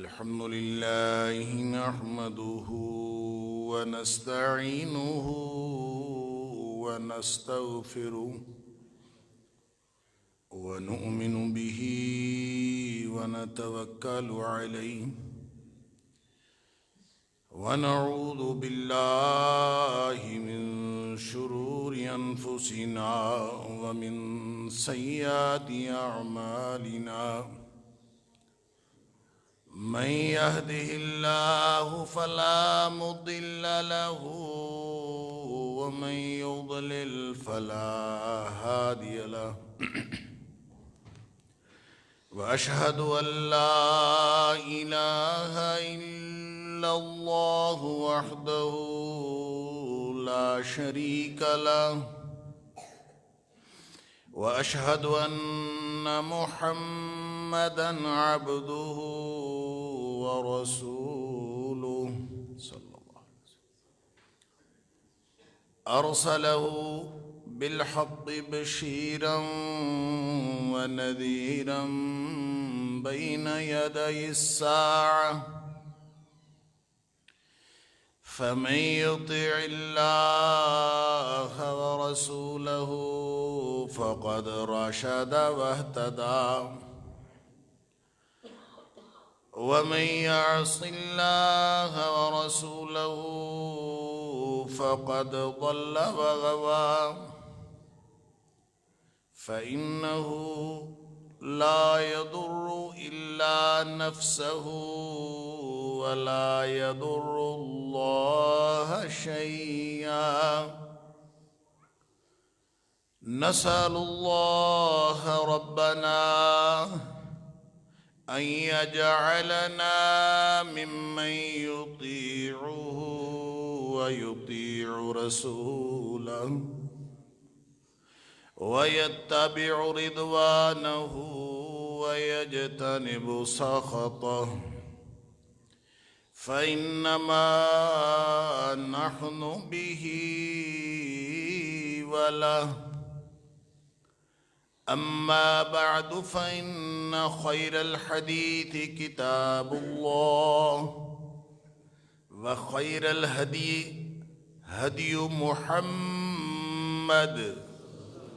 الحمد لله نحمده ونستعينه ونستغفره ونؤمن به ونتوكل عليه ونعوذ بالله من شرور أنفسنا ومن سيئات أعمالنا من يهده الله فلا مضل له ومن يضلل فلا هادي له وأشهد أن لا إله إلا الله وحده لا شريك له وأشهد أن محمدًا عبده ورسوله صلى الله عليه وسلم أرسله بالحق بشيرا ونذيرا بين يدي الساعة فمن يطع الله ورسوله فقد رشد واهتدى ومن يعص الله ورسوله فقد ضل وغوى فإنه لا يضر إلا نفسه ولا يضر الله شيئا نسأل الله ربنا أن يجعلنا ممن يطيعه ويطيع رسوله ويتبع رضوانه ويجتنب سخطه فإنما نحن به وله أما بعد فإن خير الحديث كتاب الله وخير الهدي هدي محمد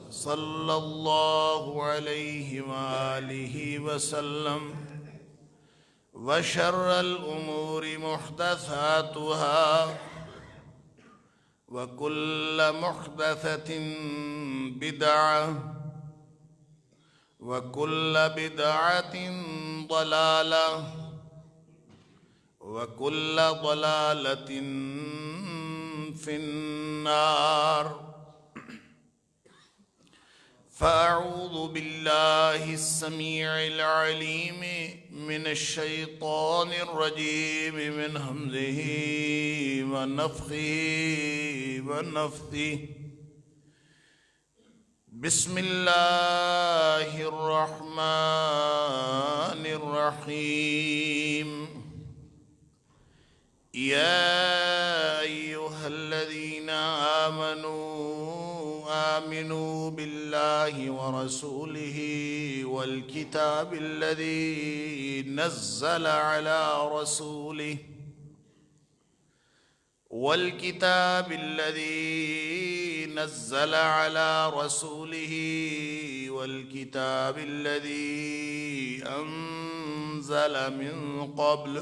صلى الله عليه وآله وسلم وشر الأمور محدثاتها وكل محدثة بدعة وكل بدعة ضلالة وكل ضلالة في النار فأعوذ بالله السميع العليم من الشيطان الرجيم من همزه ونفخه ونفثه بسم الله الرحمن الرحيم يا أيها الذين آمنوا بالله ورسوله والكتاب الذي نزل على رسوله والكتاب الذي أنزل من قبل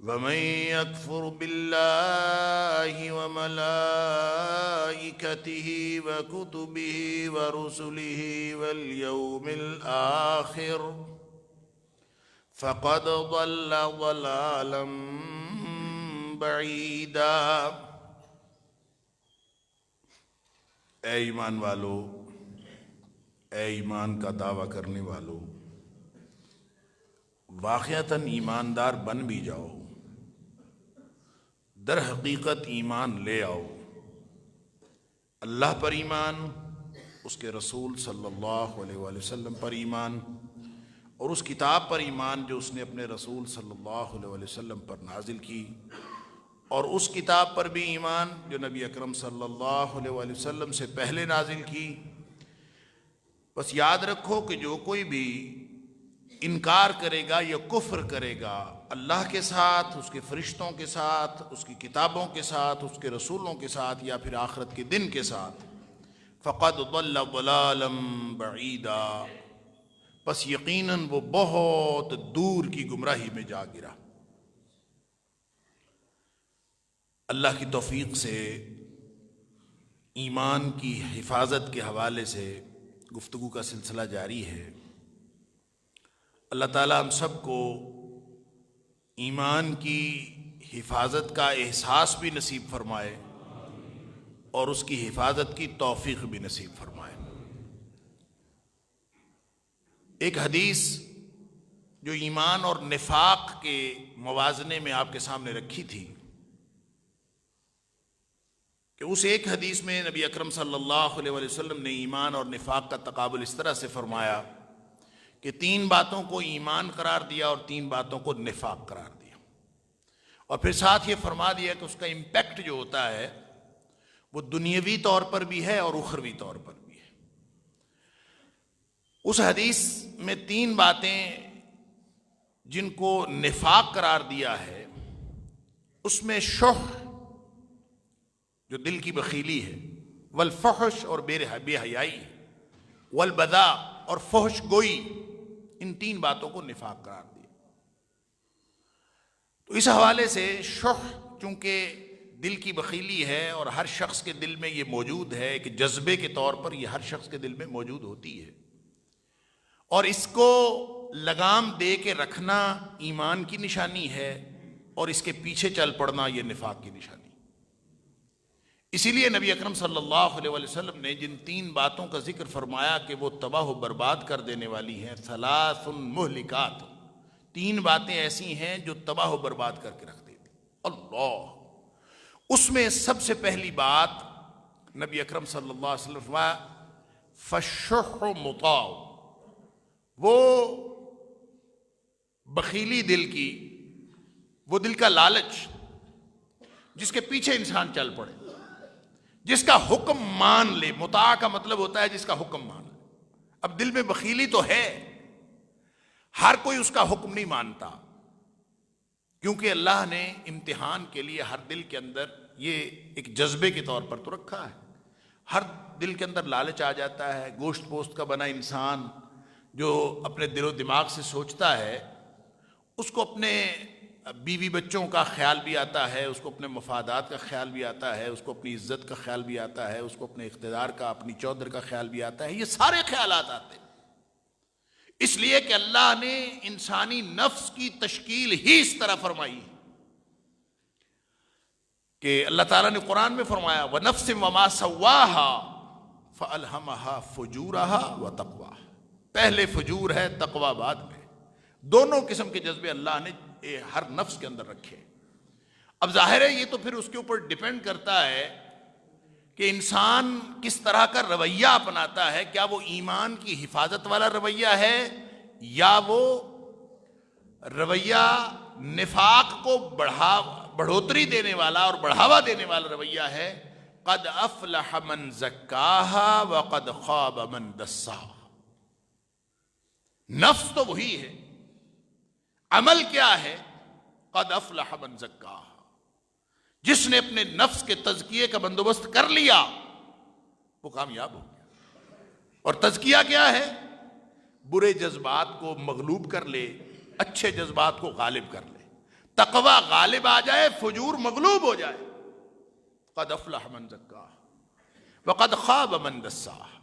ومن يكفر بالله وملائكته وكتبه ورسله واليوم الآخر فقد ضل ضلالا بعيدا۔ اے ایمان والو، اے ایمان کا دعویٰ کرنے والو، واقعتاً ایماندار بن بھی جاؤ، در حقیقت ایمان لے آؤ۔ اللہ پر ایمان، اس کے رسول صلی اللہ علیہ وآلہ وسلم پر ایمان، اور اس کتاب پر ایمان جو اس نے اپنے رسول صلی اللہ علیہ وآلہ وسلم پر نازل کی، اور اس کتاب پر بھی ایمان جو نبی اکرم صلی اللہ علیہ وآلہ وسلم سے پہلے نازل کی۔ بس یاد رکھو کہ جو کوئی بھی انکار کرے گا یا کفر کرے گا اللہ کے ساتھ، اس کے فرشتوں کے ساتھ، اس کی کتابوں کے ساتھ، اس کے رسولوں کے ساتھ، یا پھر آخرت کے دن کے ساتھ، فقد ضل ضلالا بعیدا، پس یقیناً وہ بہت دور کی گمراہی میں جا گرا۔ اللہ کی توفیق سے ایمان کی حفاظت کے حوالے سے گفتگو کا سلسلہ جاری ہے۔ اللہ تعالیٰ ہم سب کو ایمان کی حفاظت کا احساس بھی نصیب فرمائے اور اس کی حفاظت کی توفیق بھی نصیب فرمائے۔ ایک حدیث جو ایمان اور نفاق کے موازنے میں آپ کے سامنے رکھی تھی کہ اس ایک حدیث میں نبی اکرم صلی اللہ علیہ وسلم نے ایمان اور نفاق کا تقابل اس طرح سے فرمایا کہ 3 باتوں کو ایمان قرار دیا اور 3 باتوں کو نفاق قرار دیا، اور پھر ساتھ یہ فرما دیا کہ اس کا امپیکٹ جو ہوتا ہے وہ دنیاوی طور پر بھی ہے اور اخروی طور پر بھی ہے۔ اس حدیث میں 3 باتیں جن کو نفاق قرار دیا ہے، اس میں شح جو دل کی بخیلی ہے، والفحش اور بے حیائی، والبذاء اور فحش گوئی، ان 3 باتوں کو نفاق قرار دیا۔ تو اس حوالے سے شح چونکہ دل کی بخیلی ہے اور ہر شخص کے دل میں یہ موجود ہے کہ جذبے کے طور پر یہ ہر شخص کے دل میں موجود ہوتی ہے، اور اس کو لگام دے کے رکھنا ایمان کی نشانی ہے اور اس کے پیچھے چل پڑنا یہ نفاق کی نشانی۔ اسی لیے نبی اکرم صلی اللہ علیہ وسلم نے جن 3 باتوں کا ذکر فرمایا کہ وہ تباہ و برباد کر دینے والی ہیں، 3 مہلکات، 3 باتیں ایسی ہیں جو تباہ و برباد کر کے رکھ دیتی اللہ۔ اس میں سب سے پہلی بات نبی اکرم صلی اللہ علیہ وسلم فرمایا فالشح مطاع، وہ بخیلی دل کی، وہ دل کا لالچ جس کے پیچھے انسان چل پڑے، جس کا حکم مان لے۔ مطاع کا مطلب ہوتا ہے جس کا حکم مان لے۔ اب دل میں بخیلی تو ہے، ہر کوئی اس کا حکم نہیں مانتا، کیونکہ اللہ نے امتحان کے لیے ہر دل کے اندر یہ ایک جذبے کے طور پر تو رکھا ہے۔ ہر دل کے اندر لالچ آ جاتا ہے۔ گوشت پوست کا بنا انسان جو اپنے دل و دماغ سے سوچتا ہے، اس کو اپنے بیوی بچوں کا خیال بھی آتا ہے، اس کو اپنے مفادات کا خیال بھی آتا ہے، اس کو اپنی عزت کا خیال بھی آتا ہے، اس کو اپنے اقتدار کا، اپنی چودر کا خیال بھی آتا ہے۔ یہ سارے خیالات آتے ہیں اس لیے کہ اللہ نے انسانی نفس کی تشکیل ہی اس طرح فرمائی کہ اللہ تعالیٰ نے قرآن میں فرمایا وَنَفْسٍ وَمَا سَوَّاهَا فَأَلْهَمَهَا فُجُورَهَا وَتَقْوَاهَا۔ پہلے فجور ہے، تقوی بعد میں۔ دونوں قسم کے جذبے اللہ نے ہر نفس کے اندر رکھے۔ اب ظاہر ہے یہ تو پھر اس کے اوپر ڈیپینڈ کرتا ہے کہ انسان کس طرح کا رویہ اپناتا ہے۔ کیا وہ ایمان کی حفاظت والا رویہ ہے یا وہ رویہ نفاق کو بڑھوتری دینے والا اور بڑھاوا دینے والا رویہ ہے۔ قد افلح من زکاہا وقد خاب من دساہا۔ نفس تو وہی ہے، عمل کیا ہے؟ قد افلح من زکاہا، جس نے اپنے نفس کے تزکیے کا بندوبست کر لیا وہ کامیاب ہو گیا۔ اور تزکیہ کیا ہے؟ برے جذبات کو مغلوب کر لے، اچھے جذبات کو غالب کر لے، تقوی غالب آ جائے، فجور مغلوب ہو جائے۔ قد افلح من زکاہا وقد خاب من دساہا۔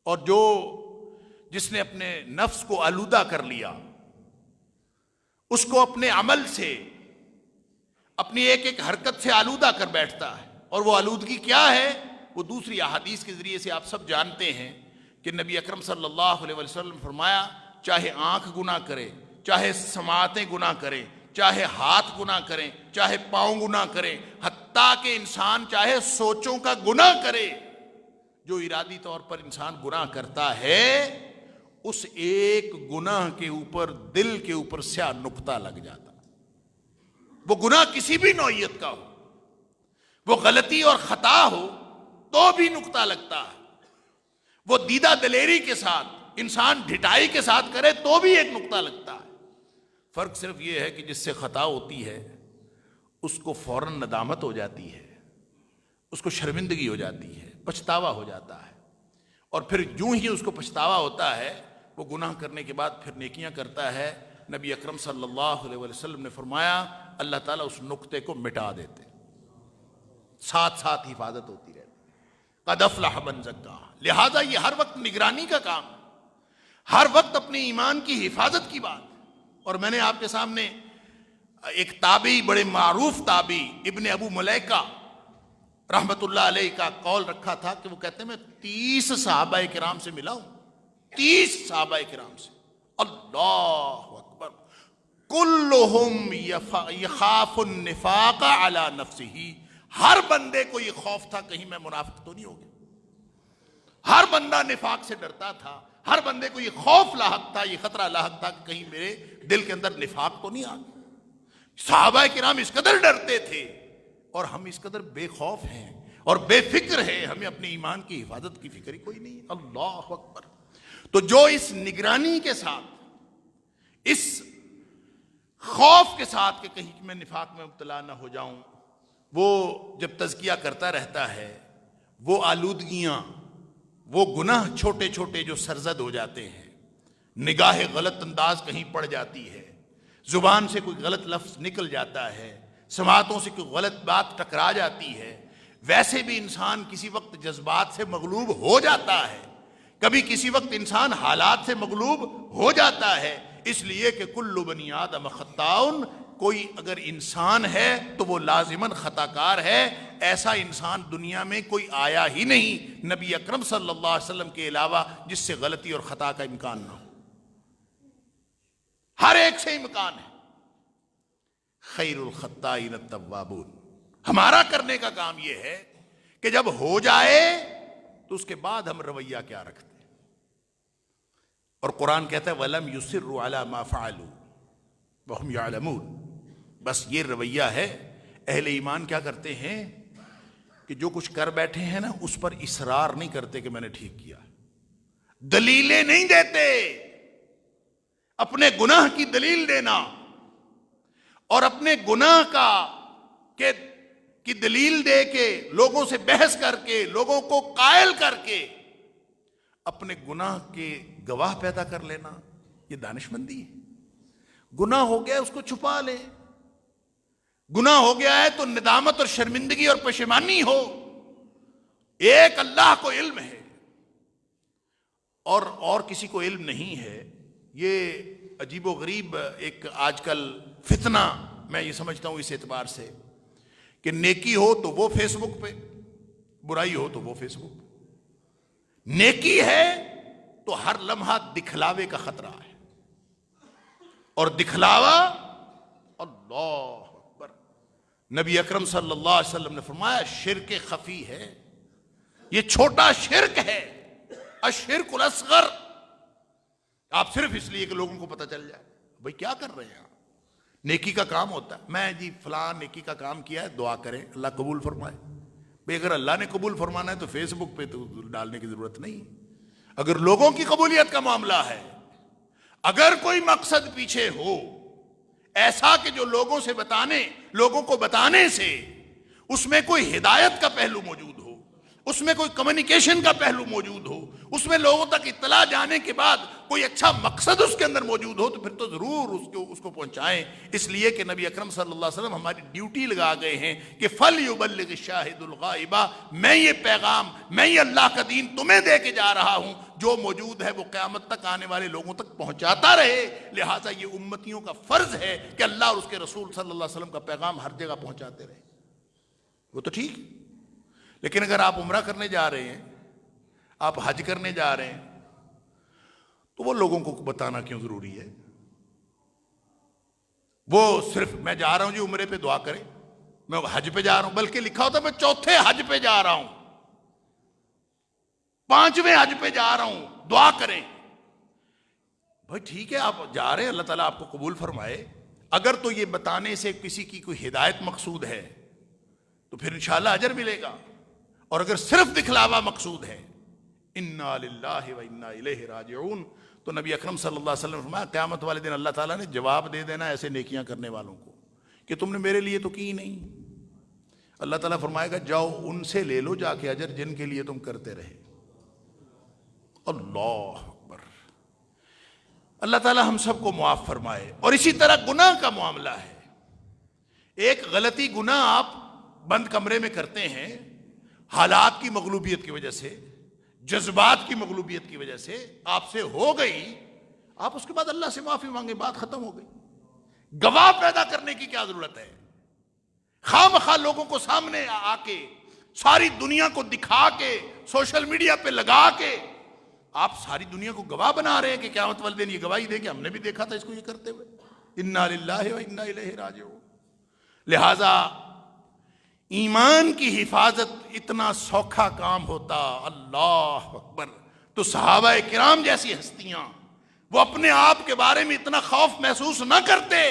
اور جس نے اپنے نفس کو آلودہ کر لیا، اس کو اپنے عمل سے، اپنی ایک ایک حرکت سے آلودہ کر بیٹھتا ہے۔ اور وہ آلودگی کیا ہے؟ وہ دوسری احادیث کے ذریعے سے آپ سب جانتے ہیں کہ نبی اکرم صلی اللہ علیہ وسلم فرمایا چاہے آنکھ گناہ کرے، چاہے سماعتیں گناہ کریں، چاہے ہاتھ گناہ کریں، چاہے پاؤں گناہ کریں، حتیٰ کہ انسان چاہے سوچوں کا گناہ کرے، جو ارادی طور پر انسان گناہ کرتا ہے، اس ایک گناہ کے اوپر، دل کے اوپر سیاہ نقطہ لگ جاتا۔ وہ گناہ کسی بھی نوعیت کا ہو، وہ غلطی اور خطا ہو تو بھی نقطہ لگتا ہے۔ وہ دیدہ دلیری کے ساتھ انسان ڈھٹائی کے ساتھ کرے تو بھی ایک نقطہ لگتا ہے۔ فرق صرف یہ ہے کہ جس سے خطا ہوتی ہے اس کو فوراً ندامت ہو جاتی ہے، اس کو شرمندگی ہو جاتی ہے، پچھتاوا ہو جاتا ہے، اور پھر یوں ہی اس کو پچھتاوا ہوتا ہے، وہ گناہ کرنے کے بعد پھر نیکیاں کرتا ہے۔ نبی اکرم صلی اللہ علیہ وسلم نے فرمایا اللہ تعالیٰ اس نقطے کو مٹا دیتے، ساتھ ساتھ حفاظت ہوتی رہتی۔ قد افلح من زکاہا، لہذا یہ ہر وقت نگرانی کا کام ہے، ہر وقت اپنے ایمان کی حفاظت کی بات۔ اور میں نے آپ کے سامنے ایک تابعی، بڑے معروف تابعی ابن ابو ملیکہ رحمت اللہ علیہ کا قول رکھا تھا کہ وہ کہتے ہیں میں 30 صحابہ کرام سے ملا ہوں، 30 صحابہ کرام سے، اللہ اکبر، کلہم یخاف النفاق علی نفسہ، ہر بندے کو یہ خوف تھا کہیں میں منافق تو نہیں ہو گیا، ہر بندہ نفاق سے ڈرتا تھا، ہر بندے کو یہ خوف لاحق تھا، یہ خطرہ لاحق تھا کہ کہیں میرے دل کے اندر نفاق تو نہیں آ گیا۔ صحابہ کرام اس قدر ڈرتے تھے، اور ہم اس قدر بے خوف ہیں اور بے فکر ہیں، ہمیں اپنے ایمان کی حفاظت کی فکر ہی کوئی نہیں۔ اللہ اکبر۔ تو جو اس نگرانی کے ساتھ، اس خوف کے ساتھ کہ کہیں میں نفاق میں مبتلا نہ ہو جاؤں، وہ جب تزکیہ کرتا رہتا ہے، وہ آلودگیاں، وہ گناہ چھوٹے چھوٹے جو سرزد ہو جاتے ہیں، نگاہ غلط انداز کہیں پڑ جاتی ہے، زبان سے کوئی غلط لفظ نکل جاتا ہے، سماعتوں سے کوئی غلط بات ٹکرا جاتی ہے، ویسے بھی انسان کسی وقت جذبات سے مغلوب ہو جاتا ہے، کبھی کسی وقت انسان حالات سے مغلوب ہو جاتا ہے، اس لیے کہ کل بنی آدم خطاؤن، کوئی اگر انسان ہے تو وہ لازماً خطا کار ہے، ایسا انسان دنیا میں کوئی آیا ہی نہیں نبی اکرم صلی اللہ علیہ وسلم کے علاوہ جس سے غلطی اور خطا کا امکان نہ ہو، ہر ایک سے امکان ہے۔ خیر الخطائین التوابون، ہمارا کرنے کا کام یہ ہے کہ جب ہو جائے تو اس کے بعد ہم رویہ کیا رکھتے ہیں، اور قرآن کہتا ہے وَلَمْ يُصِرُّوا عَلَى مَا فَعَلُوا وَهُمْ يَعْلَمُونَ، بس یہ رویہ ہے۔ اہل ایمان کیا کرتے ہیں کہ جو کچھ کر بیٹھے ہیں نا اس پر اصرار نہیں کرتے کہ میں نے ٹھیک کیا، دلیلیں نہیں دیتے، اپنے گناہ کی دلیل دینا اور اپنے گناہ کی دلیل دے کے، لوگوں سے بحث کر کے، لوگوں کو قائل کر کے اپنے گناہ کے گواہ پیدا کر لینا، یہ دانش مندی ہے۔ گناہ ہو گیا اس کو چھپا لے، گناہ ہو گیا ہے تو ندامت اور شرمندگی اور پشیمانی ہو۔ ایک اللہ کو علم ہے اور کسی کو علم نہیں ہے۔ یہ عجیب و غریب ایک آج کل فتنہ میں یہ سمجھتا ہوں اس اعتبار سے کہ نیکی ہو تو وہ فیس بک پہ، برائی ہو تو وہ فیس بک پہ۔ نیکی ہے تو ہر لمحہ دکھلاوے کا خطرہ ہے، اور دکھلاوا، اللہ اکبر، نبی اکرم صلی اللہ علیہ وسلم نے فرمایا شرک خفی ہے، یہ چھوٹا شرک ہے، الشرک الاصغر۔ آپ صرف اس لیے کہ لوگوں کو پتہ چل جائے بھئی کیا کر رہے ہیں، نیکی کا کام ہوتا ہے، میں جی فلاں نیکی کا کام کیا ہے، دعا کریں اللہ قبول فرمائے۔ بھئی اگر اللہ نے قبول فرمانا ہے تو فیس بک پہ تو ڈالنے کی ضرورت نہیں۔ اگر لوگوں کی قبولیت کا معاملہ ہے، اگر کوئی مقصد پیچھے ہو ایسا کہ جو لوگوں کو بتانے سے اس میں کوئی ہدایت کا پہلو موجود ہو، اس میں کوئی کمیونیکیشن کا پہلو موجود ہو، اس میں لوگوں تک اطلاع جانے کے بعد کوئی اچھا مقصد اس کے اندر موجود ہو، تو پھر تو ضرور اس کو پہنچائیں، اس لیے کہ نبی اکرم صلی اللہ علیہ وسلم ہماری ڈیوٹی لگا گئے ہیں کہ فَلْيُبَلِّغِ الشَّاهِدُ الْغَائِبَ، میں یہ پیغام، میں یہ اللہ کا دین تمہیں دے کے جا رہا ہوں، جو موجود ہے وہ قیامت تک آنے والے لوگوں تک پہنچاتا رہے۔ لہٰذا یہ امتیوں کا فرض ہے کہ اللہ اور اس کے رسول صلی اللہ علیہ وسلم کا پیغام ہر جگہ پہنچاتے رہے۔ وہ تو ٹھیک، لیکن اگر آپ عمرہ کرنے جا رہے ہیں، آپ حج کرنے جا رہے ہیں، تو وہ لوگوں کو بتانا کیوں ضروری ہے؟ وہ صرف میں جا رہا ہوں جی عمرے پہ دعا کریں، میں حج پہ جا رہا ہوں، بلکہ لکھا ہوتا ہے میں چوتھے حج پہ جا رہا ہوں، 5ویں حج پہ جا رہا ہوں، دعا کریں۔ بھائی ٹھیک ہے، آپ جا رہے ہیں، اللہ تعالیٰ آپ کو قبول فرمائے۔ اگر تو یہ بتانے سے کسی کی کوئی ہدایت مقصود ہے تو پھر انشاءاللہ اجر ملے گا، اور اگر صرف دکھلاوا مقصود ہے، انا للہ و انا الیہ راجعون. تو نبی اکرم صلی اللہ علیہ وسلم نے فرمایا قیامت والے دن اللہ تعالیٰ نے جواب دے دینا ایسے نیکیاں کرنے والوں کو کہ تم نے میرے لیے تو کی نہیں. اللہ تعالیٰ فرمائے گا جاؤ ان سے لے لو جا کے اجر جن کے لیے تم کرتے رہے. اللہ اکبر. اللہ تعالیٰ ہم سب کو معاف فرمائے. اور اسی طرح گناہ کا معاملہ ہے. ایک غلطی گناہ آپ بند کمرے میں کرتے ہیں حالات کی مغلوبیت کی وجہ سے, جذبات کی مغلوبیت کی وجہ سے آپ سے ہو گئی, آپ اس کے بعد اللہ سے معافی مانگیں, بات ختم ہو گئی. گواہ پیدا کرنے کی کیا ضرورت ہے؟ خواہ مخواہ لوگوں کو سامنے آ کے ساری دنیا کو دکھا کے سوشل میڈیا پہ لگا کے آپ ساری دنیا کو گواہ بنا رہے ہیں کہ قیامت والے دن یہ گواہی دے کہ ہم نے بھی دیکھا تھا اس کو یہ کرتے ہوئے. انا للہ و انا الیہ راجعون. لہذا ایمان کی حفاظت اتنا سوکھا کام ہوتا, اللہ اکبر, تو صحابہ کرام جیسی ہستیاں وہ اپنے آپ کے بارے میں اتنا خوف محسوس نہ کرتے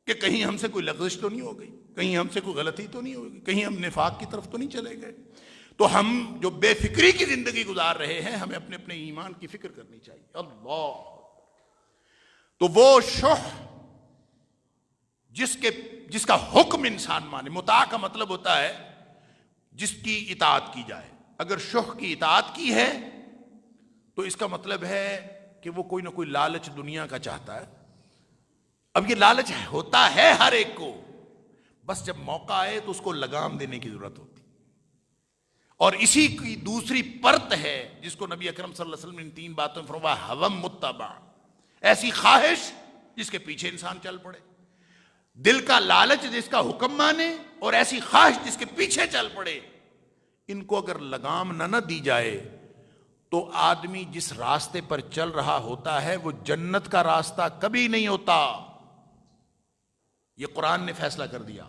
کہ کہیں ہم سے کوئی لغزش تو نہیں ہو گئی, کہیں ہم سے کوئی غلطی تو نہیں ہوگی, کہیں ہم نفاق کی طرف تو نہیں چلے گئے. تو ہم جو بے فکری کی زندگی گزار رہے ہیں ہمیں اپنے اپنے ایمان کی فکر کرنی چاہیے. اللہ. تو وہ شح جس کا حکم انسان مانے, مطاع کا مطلب ہوتا ہے جس کی اطاعت کی جائے. اگر شح کی اطاعت کی ہے تو اس کا مطلب ہے کہ وہ کوئی نہ کوئی لالچ دنیا کا چاہتا ہے. اب یہ لالچ ہوتا ہے ہر ایک کو, بس جب موقع آئے تو اس کو لگام دینے کی ضرورت ہوتی. اور اسی کی دوسری پرت ہے جس کو نبی اکرم صلی اللہ علیہ وسلم نے 3 باتوں میں فرمایا ہوم متبع, ایسی خواہش جس کے پیچھے انسان چل پڑے. دل کا لالچ جس کا حکم مانے اور ایسی خواہش جس کے پیچھے چل پڑے. ان کو اگر لگام نہ دی جائے تو آدمی جس راستے پر چل رہا ہوتا ہے وہ جنت کا راستہ کبھی نہیں ہوتا. یہ قرآن نے فیصلہ کر دیا.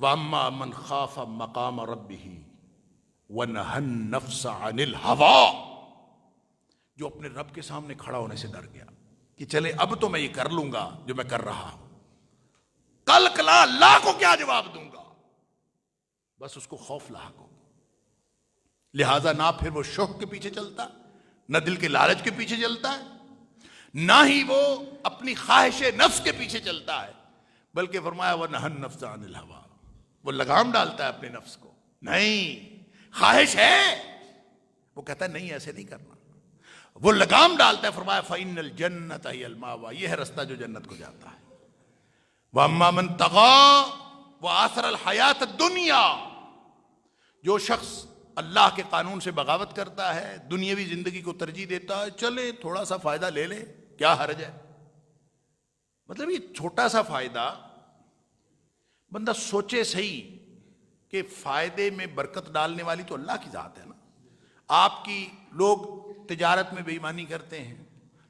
وَأَمَّا مَنْ خَافَ مَقَامَ رَبِّهِ وَنَهَى النَّفْسَ عَنِ الْهَوَىٰ, جو اپنے رب کے سامنے کھڑا ہونے سے ڈر گیا کہ چلے اب تو میں یہ کر لوں گا جو میں کر رہا ہوں, کل کلا اللہ کو کیا جواب دوں گا, بس اس کو خوف لاحق ہو. لہذا نہ پھر وہ شوق کے پیچھے چلتا, نہ دل کے لالچ کے پیچھے چلتا ہے, نہ ہی وہ اپنی خواہش نفس کے پیچھے چلتا ہے, بلکہ فرمایا وَنَهَى النَّفْسَ عَنِ الْهَوَىٰ, وہ لگام ڈالتا ہے اپنے نفس کو. نہیں, خواہش ہے, وہ کہتا ہے نہیں ایسے نہیں کرنا, وہ لگام ڈالتا ہے. فرمایا فَإِنَّ الْجَنَّةَ هِيَ الْمَأْوَىٰ, یہ ہے رستہ جو جنت کو جاتا ہے. وَأَمَّا مَنْ طَغَىٰ وَآثَرَ الْحَيَاةَ الدُّنْيَا, جو شخص اللہ کے قانون سے بغاوت کرتا ہے, دنیاوی زندگی کو ترجیح دیتا ہے, چلے تھوڑا سا فائدہ لے لے, کیا حرج ہے. مطلب یہ چھوٹا سا فائدہ, بندہ سوچے صحیح کہ فائدے میں برکت ڈالنے والی تو اللہ کی ذات ہے نا. آپ کی لوگ تجارت میں بے ایمانی کرتے ہیں,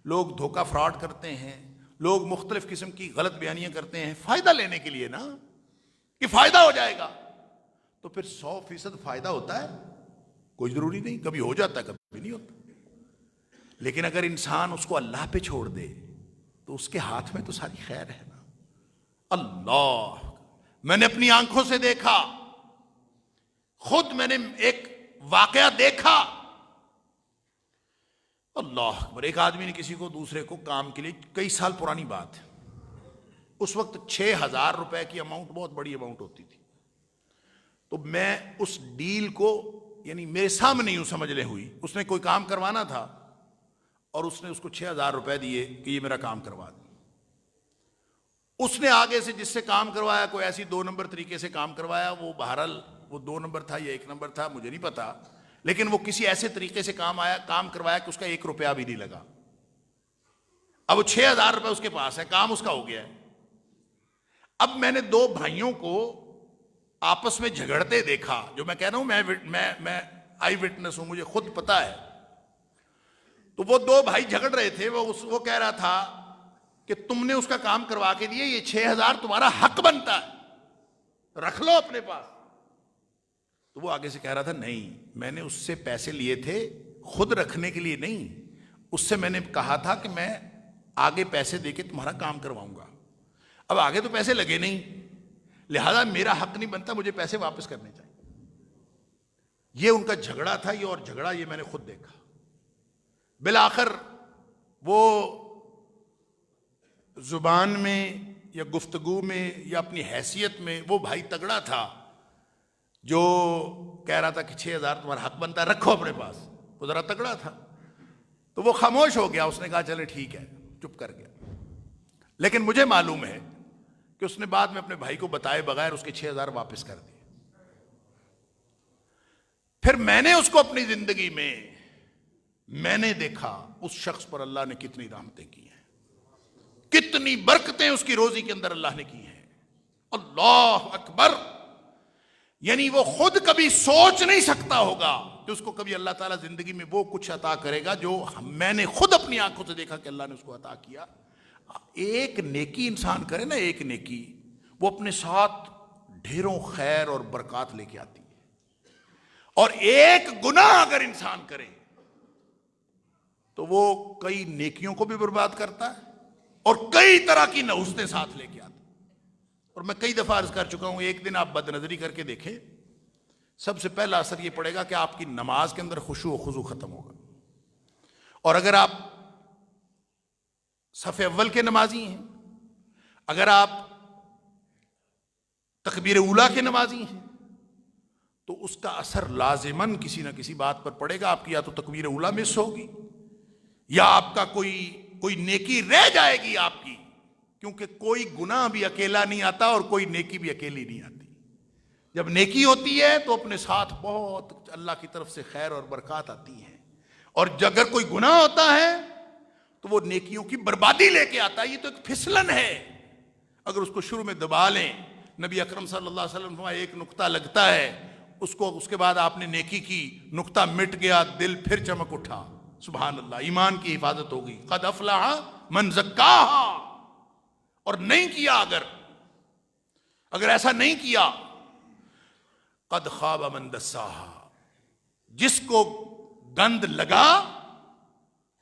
لوگ دھوکہ فراڈ کرتے ہیں, لوگ مختلف قسم کی غلط بیانیاں کرتے ہیں فائدہ لینے کے لیے نا, کہ فائدہ ہو جائے گا. تو پھر 100% فائدہ ہوتا ہے, کوئی ضروری نہیں, کبھی ہو جاتا ہے کبھی نہیں ہوتا. لیکن اگر انسان اس کو اللہ پہ چھوڑ دے تو اس کے ہاتھ میں تو ساری خیر ہے نا. اللہ, میں نے اپنی آنکھوں سے دیکھا, خود میں نے ایک واقعہ دیکھا. اللہ اکبر, ایک آدمی نے کسی کو دوسرے کو کام کے لیے, کئی سال پرانی بات ہے, اس وقت 6,000 روپے کی اماؤنٹ بہت بڑی اماؤنٹ ہوتی تھی. تو میں اس ڈیل کو یعنی میرے سامنے یوں سمجھ لے ہوئی, اس نے کوئی کام کروانا تھا اور اس نے اس کو 6,000 روپے دیے کہ یہ میرا کام کروا دے. اس نے آگے سے جس سے کام کروایا کوئی ایسی 2 نمبر طریقے سے کام کروایا, وہ بہرحال وہ 2 نمبر تھا یا 1 نمبر تھا مجھے نہیں پتا, لیکن وہ کسی ایسے طریقے سے کام کروایا کہ اس کا 1 روپیہ بھی نہیں لگا. اب وہ 6,000 روپے اس کے پاس ہے, کام اس کا ہو گیا ہے. اب میں نے 2 بھائیوں کو آپس میں جھگڑتے دیکھا, جو میں کہہ رہا ہوں میں آئی وٹنس ہوں, مجھے خود پتا ہے. تو وہ 2 بھائی جھگڑ رہے تھے, وہ کہہ رہا تھا کہ تم نے اس کا کام کروا کے دیے, یہ 6,000 تمہارا حق بنتا ہے, رکھ لو اپنے پاس. تو وہ آگے سے کہہ رہا تھا نہیں, میں نے اس سے پیسے لیے تھے خود رکھنے کے لیے نہیں, اس سے میں نے کہا تھا کہ میں آگے پیسے دے کے تمہارا کام کرواؤں گا. اب آگے تو پیسے لگے نہیں, لہذا میرا حق نہیں بنتا, مجھے پیسے واپس کرنے چاہیے. یہ ان کا جھگڑا تھا، یہ اور جھگڑا یہ میں نے خود دیکھا. بالآخر وہ زبان میں یا گفتگو میں یا اپنی حیثیت میں وہ بھائی تگڑا تھا جو کہہ رہا تھا کہ 6,000 تمہارا حق بنتا ہے، رکھو اپنے پاس. وہ ذرا تگڑا تھا تو وہ خاموش ہو گیا. اس نے کہا چلے ٹھیک ہے، چپ کر گیا. لیکن مجھے معلوم ہے کہ اس نے بعد میں اپنے بھائی کو بتائے بغیر اس کے 6,000 واپس کر دیے. پھر میں نے اس کو اپنی زندگی میں نے دیکھا اس شخص پر اللہ نے کتنی رحمتیں کی ہیں، کتنی برکتیں اس کی روزی کے اندر اللہ نے کی ہیں. اللہ اکبر. یعنی وہ خود کبھی سوچ نہیں سکتا ہوگا کہ اس کو کبھی اللہ تعالیٰ زندگی میں وہ کچھ عطا کرے گا جو میں نے خود اپنی آنکھوں سے دیکھا کہ اللہ نے اس کو عطا کیا. ایک نیکی انسان کرے نا، ایک نیکی، وہ اپنے ساتھ ڈھیروں خیر اور برکات لے کے آتی ہے. اور ایک گناہ اگر انسان کرے تو وہ کئی نیکیوں کو بھی برباد کرتا ہے اور کئی طرح کی نحوستیں ساتھ لے کے آتا ہے. اور میں کئی دفعہ عرض کر چکا ہوں، ایک دن آپ بد نظری کر کے دیکھیں، سب سے پہلا اثر یہ پڑے گا کہ آپ کی نماز کے اندر خشوع و خضوع ختم ہوگا. اور اگر آپ صف اول کے نمازی ہیں، اگر آپ تکبیر اولیٰ کے نمازی ہیں، تو اس کا اثر لازماً کسی نہ کسی بات پر پڑے گا. آپ کی یا تو تکبیر اولیٰ مس ہوگی یا آپ کا کوئی نیکی رہ جائے گی آپ کی، کیونکہ کوئی گناہ بھی اکیلا نہیں آتا اور کوئی نیکی بھی اکیلی نہیں آتی. جب نیکی ہوتی ہے تو اپنے ساتھ بہت اللہ کی طرف سے خیر اور برکات آتی ہیں، اور اگر کوئی گناہ ہوتا ہے تو وہ نیکیوں کی بربادی لے کے آتا ہے. یہ تو ایک پھسلن ہے، اگر اس کو شروع میں دبا لیں. نبی اکرم صلی اللہ علیہ وسلم فرمایا ایک نقطہ لگتا ہے، اس کے بعد آپ نے نیکی کی، نقطہ مٹ گیا، دل پھر چمک اٹھا. سبحان اللہ، ایمان کی حفاظت ہو گئی. قد افلح من زکاہا. اور نہیں کیا، اگر ایسا نہیں کیا، قد خاب من دساہا. جس کو گند لگا،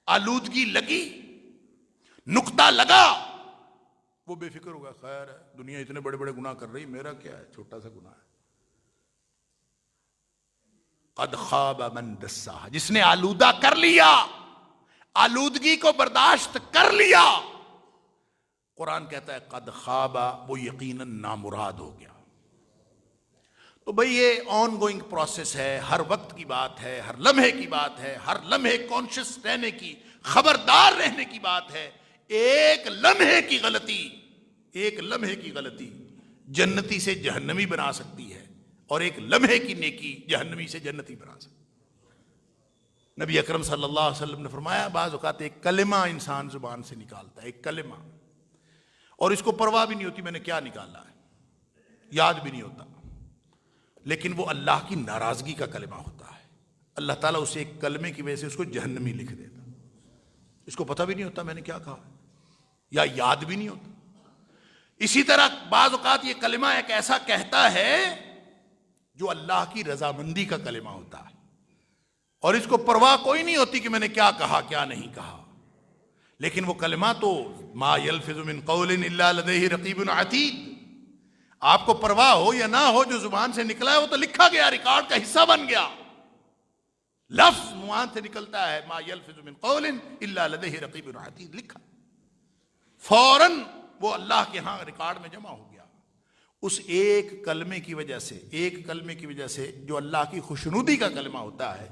آلودگی لگی، نقطہ لگا، وہ بے فکر ہوگا، خیر ہے، دنیا اتنے بڑے بڑے گناہ کر رہی، میرا کیا ہے، چھوٹا سا گناہ ہے. قد خاب من دساہا. جس نے آلودہ کر لیا، آلودگی کو برداشت کر لیا، قرآن کہتا ہے قد خواب، وہ یقیناً نامراد ہو گیا. تو بھئی یہ آن گوئنگ پروسیس ہے، ہر وقت کی بات ہے، ہر لمحے کی بات ہے، ہر لمحے کانشس رہنے کی، خبردار رہنے کی بات ہے. ایک لمحے کی غلطی جنتی سے جہنمی بنا سکتی ہے، اور ایک لمحے کی نیکی جہنمی سے جنتی بنا سکتی. نبی اکرم صلی اللہ علیہ وسلم نے فرمایا بعض اوقات ایک کلمہ انسان زبان سے نکالتا ہے، ایک کلمہ، اور اس کو پرواہ بھی نہیں ہوتی میں نے کیا نکالا ہے، یاد بھی نہیں ہوتا، لیکن وہ اللہ کی ناراضگی کا کلمہ ہوتا ہے. اللہ تعالیٰ اسے ایک کلمے کی وجہ سے اس کو جہنمی لکھ دیتا، اس کو پتہ بھی نہیں ہوتا میں نے کیا کہا، یا یاد بھی نہیں ہوتا. اسی طرح بعض اوقات یہ کلمہ ایک ایسا کہتا ہے جو اللہ کی رضامندی کا کلمہ ہوتا ہے، اور اس کو پرواہ کوئی نہیں ہوتی کہ میں نے کیا کہا کیا نہیں کہا، لیکن وہ کلمہ تو ما یلفظ من قول الا لدیہ رقیب عتید. آپ کو پرواہ ہو یا نہ ہو، جو زبان سے نکلا ہے وہ تو لکھا گیا، ریکارڈ کا حصہ بن گیا. لفظ زبان سے نکلتا ہے ما یلفظ من قول الا لدیہ رقیب عتید، لکھا، فوراً وہ اللہ کے ہاں ریکارڈ میں جمع ہو گیا. اس ایک کلمے کی وجہ سے جو اللہ کی خوشنودی کا کلمہ ہوتا ہے،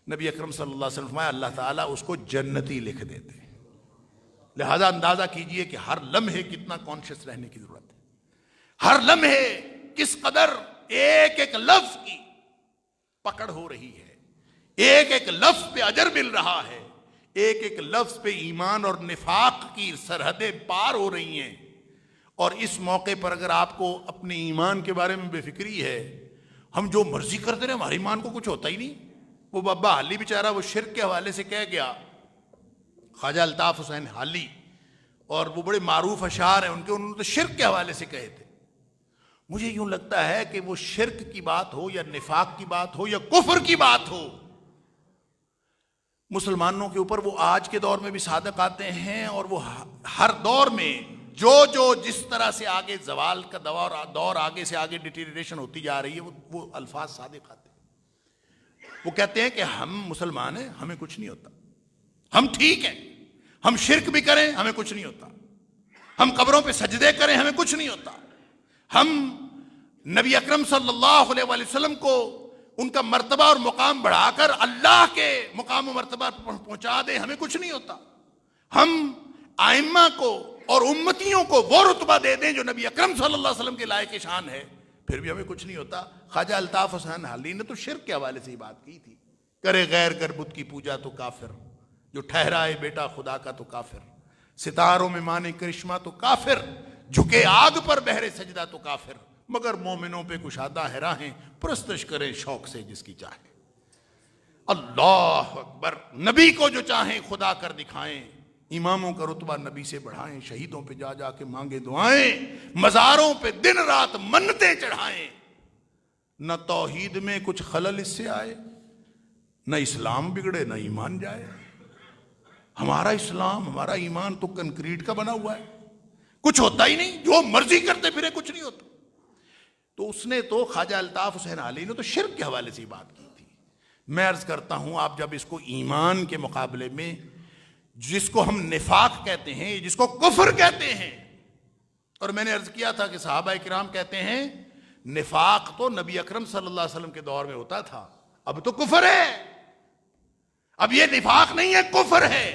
نبی اکرم صلی اللہ علیہ وسلم فرمایا اللہ تعالیٰ اس کو جنتی لکھ دیتے ہیں. لہذا اندازہ کیجئے کہ ہر لمحے کتنا کانشیس رہنے کی ضرورت ہے، ہر لمحے کس قدر ایک ایک لفظ کی پکڑ ہو رہی ہے، ایک ایک لفظ پہ اجر مل رہا ہے، ایک ایک لفظ پہ ایمان اور نفاق کی سرحدیں پار ہو رہی ہیں. اور اس موقع پر اگر آپ کو اپنے ایمان کے بارے میں بے فکری ہے، ہم جو مرضی کرتے رہے، ہمارے ایمان کو کچھ ہوتا ہی نہیں. وہ بابا حالی بیچارہ وہ شرک کے حوالے سے کہہ گیا، خواجہ الطاف حسین حالی، اور وہ بڑے معروف اشعار ہیں ان کے، انہوں نے تو شرک کے حوالے سے کہے تھے. مجھے یوں لگتا ہے کہ وہ شرک کی بات ہو یا نفاق کی بات ہو یا کفر کی بات ہو، مسلمانوں کے اوپر وہ آج کے دور میں بھی صادق آتے ہیں، اور وہ ہر دور میں جو جس طرح سے آگے زوال کا دور آگے سے آگے ڈیٹیریشن ہوتی جا رہی ہے، وہ الفاظ صادق آتے ہیں. وہ کہتے ہیں کہ ہم مسلمان ہیں، ہمیں کچھ نہیں ہوتا، ہم ٹھیک ہیں، ہم شرک بھی کریں ہمیں کچھ نہیں ہوتا، ہم قبروں پہ سجدے کریں ہمیں کچھ نہیں ہوتا، ہم نبی اکرم صلی اللہ علیہ وآلہ وسلم کو ان کا مرتبہ اور مقام بڑھا کر اللہ کے مقام و مرتبہ پہنچا دیں ہمیں کچھ نہیں ہوتا، ہم ائمہ کو اور امتیوں کو وہ رتبہ دے دیں جو نبی اکرم صلی اللہ علیہ وسلم کے لائق شان ہے، پھر بھی ہمیں کچھ نہیں ہوتا۔ خواجہ الطاف حسین حالی نے تو شرک کے حوالے سے ہی بات کی تھی، کرے غیر کر بت کی پوجا تو کافر، جو ٹھہرائے بیٹا خدا کا تو کافر، ستاروں میں مانے کرشمہ تو کافر، جھکے آگ پر بہرے سجدہ تو کافر، مگر مومنوں پہ کشادہ ہے راہیں، پرستش کریں شوق سے جس کی چاہے۔ اللہ اکبر، نبی کو جو چاہیں خدا کر دکھائیں، اماموں کا رتبہ نبی سے بڑھائیں، شہیدوں پہ جا جا کے مانگے دعائیں، مزاروں پہ دن رات منتیں چڑھائیں، نہ توحید میں کچھ خلل اس سے آئے، نہ اسلام بگڑے نہ ایمان جائے۔ ہمارا اسلام ہمارا ایمان تو کنکریٹ کا بنا ہوا ہے، کچھ ہوتا ہی نہیں، جو مرضی کرتے پھرے کچھ نہیں ہوتا۔ تو اس نے تو خواجہ الطاف حسین علی نے تو شرک کے حوالے سے بات کی تھی۔ میں عرض کرتا ہوں، آپ جب اس کو ایمان کے مقابلے میں جس کو ہم نفاق کہتے ہیں، جس کو کفر کہتے ہیں، اور میں نے عرض کیا تھا کہ صحابہ کرام کہتے ہیں نفاق تو نبی اکرم صلی اللہ علیہ وسلم کے دور میں ہوتا تھا، اب تو کفر ہے، اب یہ نفاق نہیں ہے کفر ہے،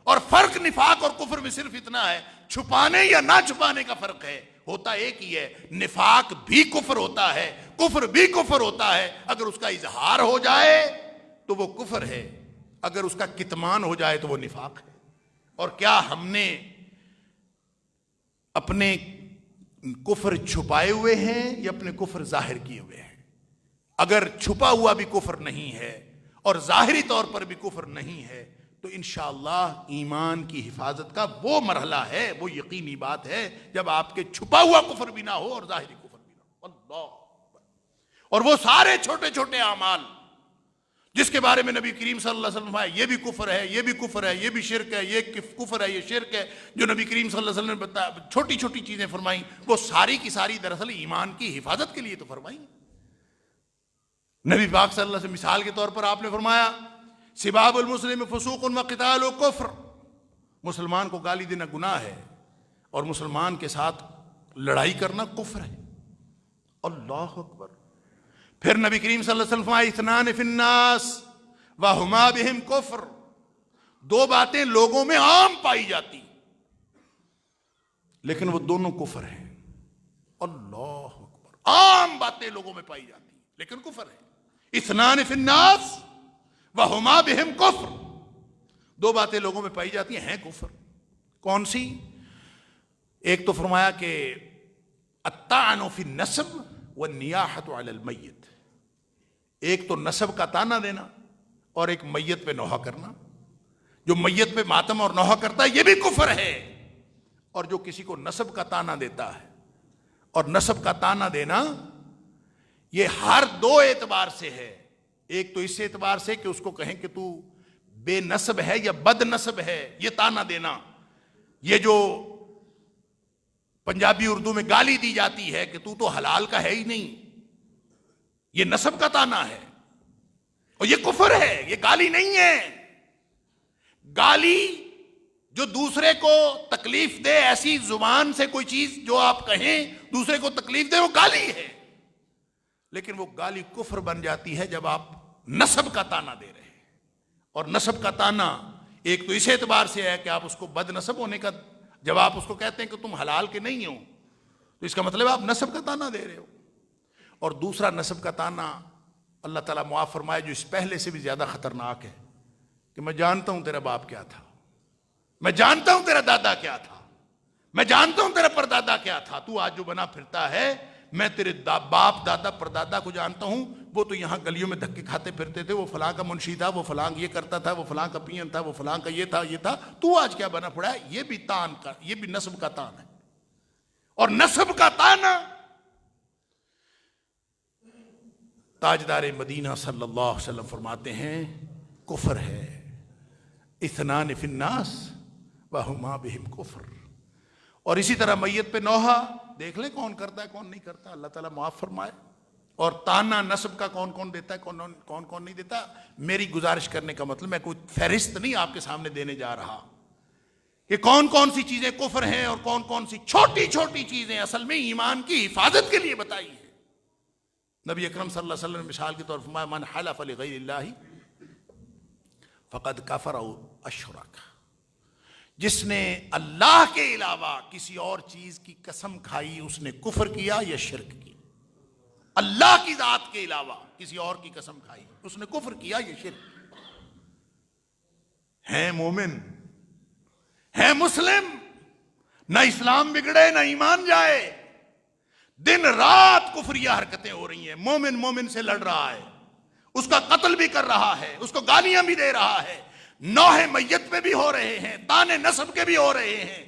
اور فرق نفاق اور کفر میں صرف اتنا ہے، چھپانے یا نہ چھپانے کا فرق ہے، ہوتا ایک ہی ہے، نفاق بھی کفر ہوتا ہے، کفر بھی کفر ہوتا ہے، اگر اس کا اظہار ہو جائے تو وہ کفر ہے، اگر اس کا کتمان ہو جائے تو وہ نفاق ہے۔ اور کیا ہم نے اپنے کفر چھپائے ہوئے ہیں یا اپنے کفر ظاہر کیے ہوئے ہیں؟ اگر چھپا ہوا بھی کفر نہیں ہے اور ظاہری طور پر بھی کفر نہیں ہے تو انشاءاللہ ایمان کی حفاظت کا وہ مرحلہ ہے، وہ یقینی بات ہے جب آپ کے چھپا ہوا کفر بھی نہ ہو اور ظاہری کفر بھی نہ ہو۔ اللہ، اور وہ سارے چھوٹے چھوٹے اعمال جس کے بارے میں نبی کریم صلی اللہ علیہ وسلم فرمایا یہ بھی کفر ہے، یہ بھی کفر ہے، یہ بھی شرک ہے، یہ کفر ہے، یہ شرک ہے، جو نبی کریم صلی اللہ علیہ وسلم نے بتایا، چھوٹی چھوٹی چیزیں فرمائیں، وہ ساری کی ساری دراصل ایمان کی حفاظت کے لیے تو فرمائیں۔ نبی پاک صلی اللہ علیہ وسلم مثال کے طور پر آپ نے فرمایا سباب المسلم فسوق و قتال و کفر، مسلمان کو گالی دینا گناہ ہے اور مسلمان کے ساتھ لڑائی کرنا کفر ہے۔ اللہ اکبر۔ پھر نبی کریم صلی اللہ علیہ وسلم فرمایا اثنان فی الناس وہما بہم کفر، دو باتیں لوگوں میں عام پائی جاتی لیکن وہ دونوں کفر ہیں۔ اللہ اکبر، عام باتیں لوگوں میں پائی جاتی لیکن کفر ہے۔ اثنان فی الناس وہما بہم کفر، دو باتیں لوگوں میں پائی جاتی ہیں کفر۔ کون سی؟ ایک تو فرمایا کہ الطعن فی النسب والنیاحۃ علی المیت، ایک تو نسب کا تانا دینا اور ایک میت پہ نوحہ کرنا، جو میت پہ ماتم اور نوحہ کرتا ہے یہ بھی کفر ہے، اور جو کسی کو نسب کا تانا دیتا ہے، اور نسب کا تانا دینا یہ ہر دو اعتبار سے ہے، ایک تو اس اعتبار سے کہ اس کو کہیں کہ تو بے نسب ہے یا بد نسب ہے، یہ تانا دینا، یہ جو پنجابی اردو میں گالی دی جاتی ہے کہ تو حلال کا ہے ہی نہیں، یہ نسب کا تانا ہے اور یہ کفر ہے، یہ گالی نہیں ہے۔ گالی جو دوسرے کو تکلیف دے، ایسی زبان سے کوئی چیز جو آپ کہیں دوسرے کو تکلیف دے، وہ گالی ہے، لیکن وہ گالی کفر بن جاتی ہے جب آپ نسب کا تانا دے رہے ہیں۔ اور نسب کا تانا ایک تو اس اعتبار سے ہے کہ آپ اس کو بد نسب ہونے کا، جب آپ اس کو کہتے ہیں کہ تم حلال کے نہیں ہو تو اس کا مطلب آپ نسب کا تانا دے رہے ہو۔ اور دوسرا نسب کا تانا اللہ تعالیٰ معاف فرمائے جو اس پہلے سے بھی زیادہ خطرناک ہے، کہ میں جانتا ہوں تیرا باپ کیا تھا، میں جانتا ہوں تیرا دادا کیا تھا، میں جانتا ہوں تیرا پردادا کیا تھا، تو آج جو بنا پھرتا ہے، میں تیرے باپ دادا پردادا کو جانتا ہوں، وہ تو یہاں گلیوں میں دھکے کھاتے پھرتے تھے، وہ فلاں کا منشی تھا، وہ فلاں یہ کرتا تھا، وہ فلاں کا پین تھا، وہ فلاں کا یہ تھا یہ تھا، تو آج کیا بنا پڑا ہے؟ یہ بھی تان کا، یہ بھی نسب کا تان ہے۔ اور نسب کا تانا تاجدار مدینہ صلی اللہ علیہ وسلم فرماتے ہیں کفر ہے۔ اثنان فی الناس وہما بہم کفر۔ اور اسی طرح میت پہ نوحہ دیکھ لیں کون کرتا ہے کون نہیں کرتا، اللہ تعالیٰ معاف فرمائے۔ اور تانا نسب کا کون کون دیتا ہے، کون کون نہیں دیتا. میری گزارش کرنے کا مطلب میں کوئی فہرست نہیں آپ کے سامنے دینے جا رہا کہ کون کون سی چیزیں کفر ہیں اور کون کون سی چھوٹی چھوٹی چیزیں اصل میں ایمان کی حفاظت کے لیے بتائی ہے. نبی اکرم صلی اللہ علیہ وسلم نے مثال کے طور پر فرمایا من حلف لغیر اللہ فقد کفر او اشرک، جس نے اللہ کے علاوہ کسی اور چیز کی قسم کھائی اس نے کفر کیا یا شرک کیا. اللہ کی ذات کے علاوہ کسی اور کی قسم کھائی اس نے کفر کیا یا شرک. ہیں مومن، ہیں مسلم، نہ اسلام بگڑے نہ ایمان جائے، دن رات کفریہ حرکتیں ہو رہی ہیں. مومن مومن سے لڑ رہا ہے، اس کا قتل بھی کر رہا ہے، اس کو گالیاں بھی دے رہا ہے، نوح میت پہ بھی ہو رہے ہیں، تانے نسب کے بھی ہو رہے ہیں،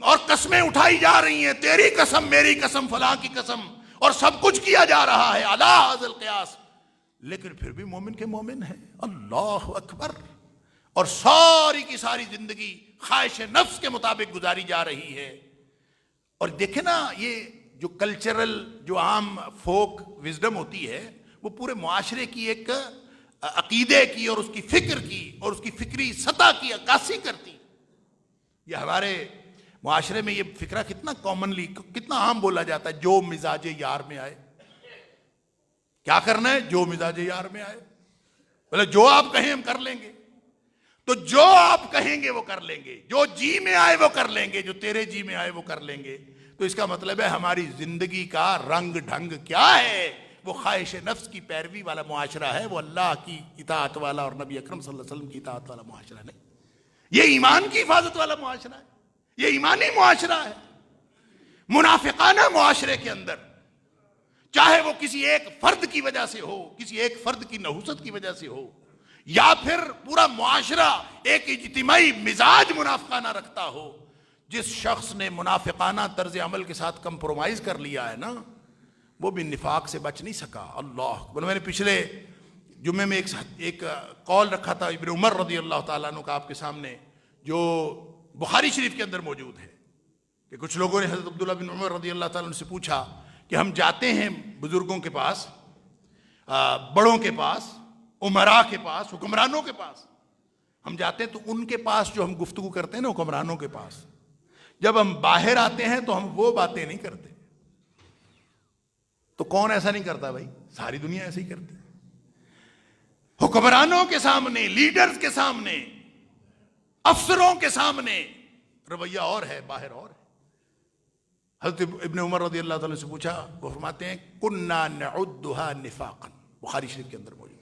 اور قسمیں اٹھائی جا رہی ہیں، تیری قسم میری قسم فلاں کی قسم، اور سب کچھ کیا جا رہا ہے علی ھذا القیاس. لیکن پھر بھی مومن کے مومن ہیں. اللہ اکبر. اور ساری کی ساری زندگی خواہش نفس کے مطابق گزاری جا رہی ہے. اور دیکھیں نا، یہ جو کلچرل جو عام فوک وزڈم ہوتی ہے وہ پورے معاشرے کی ایک عقیدے کی اور اس کی فکر کی اور اس کی فکری سطح کی عکاسی کرتی. یہ ہمارے معاشرے میں یہ فکرہ کتنا کامنلی کتنا عام بولا جاتا ہے، جو مزاج یار میں آئے. کیا کرنا ہے؟ جو مزاج یار میں آئے. بولے جو آپ کہیں ہم کر لیں گے، تو جو آپ کہیں گے وہ کر لیں گے، جو جی میں آئے وہ کر لیں گے، جو تیرے جی میں آئے وہ کر لیں گے. تو اس کا مطلب ہے ہماری زندگی کا رنگ ڈھنگ کیا ہے؟ وہ خواہش نفس کی پیروی والا معاشرہ ہے، وہ اللہ کی اطاعت والا اور نبی اکرم صلی اللہ علیہ وسلم کی اطاعت والا معاشرہ نہیں. یہ ایمان کی حفاظت والا معاشرہ ہے، یہ ایمانی معاشرہ ہے. منافقانہ معاشرے کے اندر چاہے وہ کسی ایک فرد کی وجہ سے ہو، کسی ایک فرد کی نحوست کی وجہ سے ہو، یا پھر پورا معاشرہ ایک اجتماعی مزاج منافقانہ رکھتا ہو، جس شخص نے منافقانہ طرز عمل کے ساتھ کمپرومائز کر لیا ہے نا، وہ بھی نفاق سے بچ نہیں سکا. اللہ. میں نے پچھلے جمعے میں ایک قول رکھا تھا ابن عمر رضی اللہ تعالیٰ عنہ کا آپ کے سامنے، جو بخاری شریف کے اندر موجود ہے، کہ کچھ لوگوں نے حضرت عبداللہ بن عمر رضی اللہ تعالیٰ عنہ سے پوچھا کہ ہم جاتے ہیں بزرگوں کے پاس، بڑوں کے پاس، امراء کے پاس، حکمرانوں کے پاس ہم جاتے ہیں، تو ان کے پاس جو ہم گفتگو کرتے ہیں نا حکمرانوں کے پاس، جب ہم باہر آتے ہیں تو ہم وہ باتیں نہیں کرتے. تو کون ایسا نہیں کرتا بھائی؟ ساری دنیا ایسے ہی کرتی. حکمرانوں کے سامنے، لیڈرز کے سامنے، افسروں کے سامنے رویہ اور ہے، باہر اور ہے. حضرت ابن عمر رضی اللہ تعالیٰ سے پوچھا، وہ فرماتے ہیں کُنَّا نَعُدُّهَا نِفَاقًا، بخاری شریف کے اندر موجود،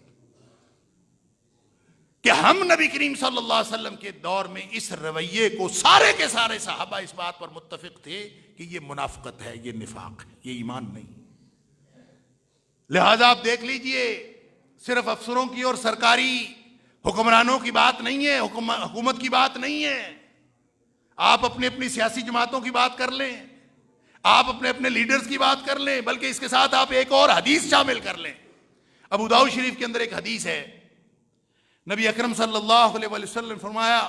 کہ ہم نبی کریم صلی اللہ علیہ وسلم کے دور میں اس رویے کو سارے کے سارے صحابہ اس بات پر متفق تھے کہ یہ منافقت ہے، یہ نفاق ہے، یہ ایمان نہیں. لہذا آپ دیکھ لیجئے، صرف افسروں کی اور سرکاری حکمرانوں کی بات نہیں ہے، حکومت کی بات نہیں ہے. آپ اپنی سیاسی جماعتوں کی بات کر لیں، آپ اپنے لیڈرز کی بات کر لیں، بلکہ اس کے ساتھ آپ ایک اور حدیث شامل کر لیں. ابو داؤد شریف کے اندر ایک حدیث ہے، نبی اکرم صلی اللہ علیہ وسلم نے فرمایا،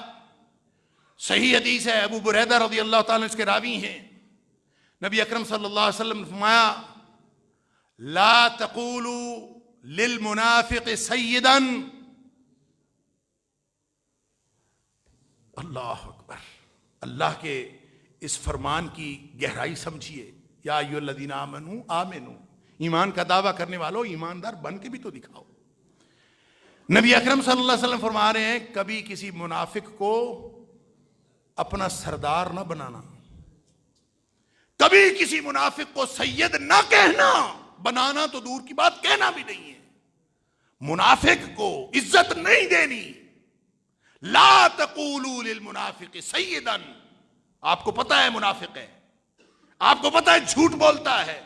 صحیح حدیث ہے، ابو بریدہ رضی اللہ تعالیٰ اس کے راوی ہیں، نبی اکرم صلی اللہ علیہ وسلم نے فرمایا لا تقولوا للمنافق سیدا. اللہ اکبر. اللہ کے اس فرمان کی گہرائی سمجھیے. یا ایھا الذین آمنوا آمنوا، ایمان کا دعویٰ کرنے والوں ایماندار بن کے بھی تو دکھاؤ. نبی اکرم صلی اللہ علیہ وسلم فرما رہے ہیں کبھی کسی منافق کو اپنا سردار نہ بنانا، کبھی کسی منافق کو سید نہ کہنا، بنانا تو دور کی بات کہنا بھی نہیں ہے. منافق کو عزت نہیں دینی. لا تقولوا للمنافق سیدا. آپ کو پتہ ہے منافق ہے، آپ کو پتہ ہے جھوٹ بولتا ہے،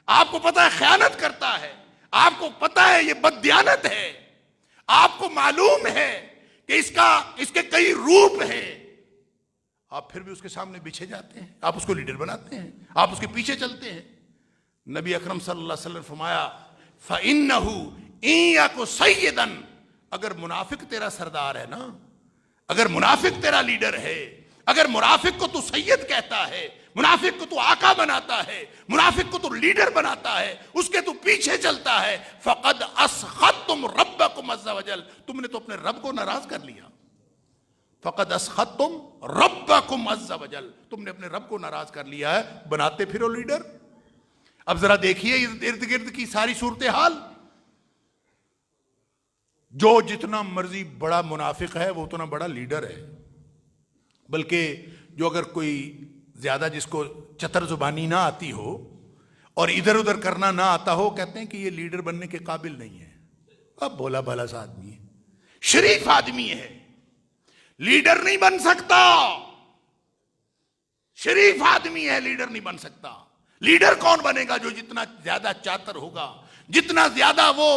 آپ کو پتہ ہے خیانت کرتا ہے، آپ کو پتہ ہے یہ بددیانت ہے، آپ کو معلوم ہے کہ اس کے کئی روپ ہیں، آپ پھر بھی اس کے سامنے بچھے جاتے ہیں، آپ اس کو لیڈر بناتے ہیں، آپ اس کے پیچھے چلتے ہیں. نبی اکرم صلی اللہ علیہ وسلم نے فرمایا فَإِنَّهُ إِن يَكُ سَيِّدًا، اگر منافق تیرا سردار ہے نا، اگر منافق تیرا لیڈر ہے، اگر منافق کو تو سید کہتا ہے، منافق کو تو آقا بناتا ہے، منافق کو تو لیڈر بناتا ہے، اس کے تو پیچھے چلتا ہے، فقد اسخطتم ربکم عز وجل، تم نے تو اپنے رب کو ناراض کر لیا. فقد اسخطتم ربکم عز وجل، تم نے اپنے رب کو ناراض کر لیا ہے، بناتے پھرو لیڈر. اب ذرا دیکھیے ارد گرد کی ساری صورتحال. جو جتنا مرضی بڑا منافق ہے وہ اتنا بڑا لیڈر ہے. بلکہ جو اگر کوئی زیادہ جس کو چتر زبانی نہ آتی ہو اور ادھر ادھر کرنا نہ آتا ہو، کہتے ہیں کہ یہ لیڈر بننے کے قابل نہیں ہے. اب بھولا بھالا سا آدمی ہے، شریف آدمی ہے، لیڈر نہیں بن سکتا. شریف آدمی ہے، لیڈر نہیں بن سکتا. لیڈر کون بنے گا؟ جو جتنا زیادہ چاتر ہوگا، جتنا زیادہ وہ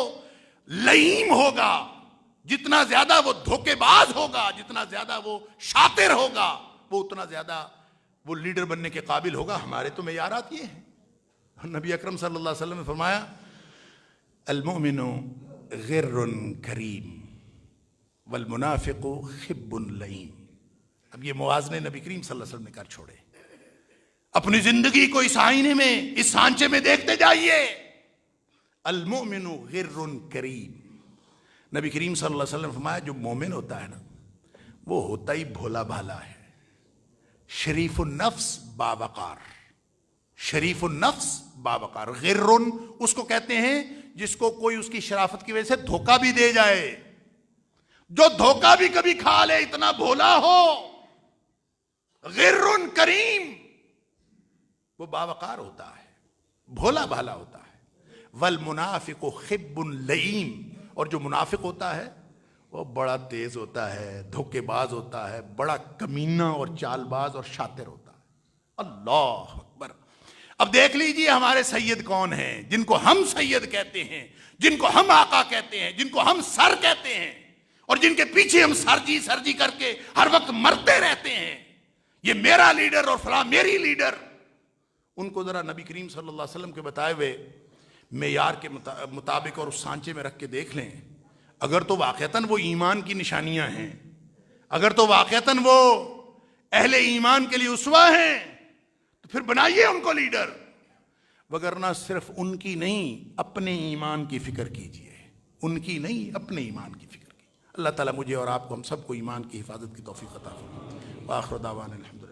لئیم ہوگا، جتنا زیادہ وہ دھوکے باز ہوگا، جتنا زیادہ وہ شاطر ہوگا، وہ اتنا زیادہ وہ لیڈر بننے کے قابل ہوگا. ہمارے تو معیارات یہ ہیں. نبی اکرم صلی اللہ علیہ وسلم نے فرمایا المؤمن غر کریم والمنافق خب لئیم. اب یہ موازنے نبی کریم صلی اللہ علیہ وسلم نے کر چھوڑے. اپنی زندگی کو اس آئینے میں، اس سانچے میں دیکھتے جائیے. المؤمن غر کریم. نبی کریم صلی اللہ علیہ وسلم نے فرمایا جو مومن ہوتا ہے نا، وہ ہوتا ہی بھولا بھالا ہے، شریف النفس باوقار. شریف النفس باوقار. غر اس کو کہتے ہیں جس کو کوئی اس کی شرافت کی وجہ سے دھوکہ بھی دے جائے، جو دھوکہ بھی کبھی کھا لے، اتنا بھولا ہو. غر کریم، وہ باوقار ہوتا ہے، بھولا بھالا ہوتا ہے. والمنافق خب لئیم. اور جو منافق ہوتا ہے وہ بڑا تیز ہوتا ہے، دھوکے باز ہوتا ہے، بڑا کمینہ اور چال باز اور شاطر ہوتا ہے. اللہ اکبر. اب دیکھ لیجئے ہمارے سید کون ہیں، جن کو ہم سید کہتے ہیں، جن کو ہم آقا کہتے ہیں، جن کو ہم سر کہتے ہیں، اور جن کے پیچھے ہم سر جی کر کے ہر وقت مرتے رہتے ہیں. یہ میرا لیڈر اور فلاں میری لیڈر. ان کو ذرا نبی کریم صلی اللہ علیہ وسلم کے بتائے ہوئے معیار کے مطابق اور اس سانچے میں رکھ کے دیکھ لیں. اگر تو واقعتاً وہ ایمان کی نشانیاں ہیں، اگر تو واقعتاً وہ اہل ایمان کے لیے اسوہ ہیں، تو پھر بنائیے ان کو لیڈر. وگرنہ صرف ان کی نہیں، اپنے ایمان کی فکر کیجئے. ان کی نہیں، اپنے ایمان کی فکر کیجئے. اللہ تعالیٰ مجھے اور آپ کو، ہم سب کو ایمان کی حفاظت کی توفیق عطا فرمائے. وآخر دعوانا الحمدللہ.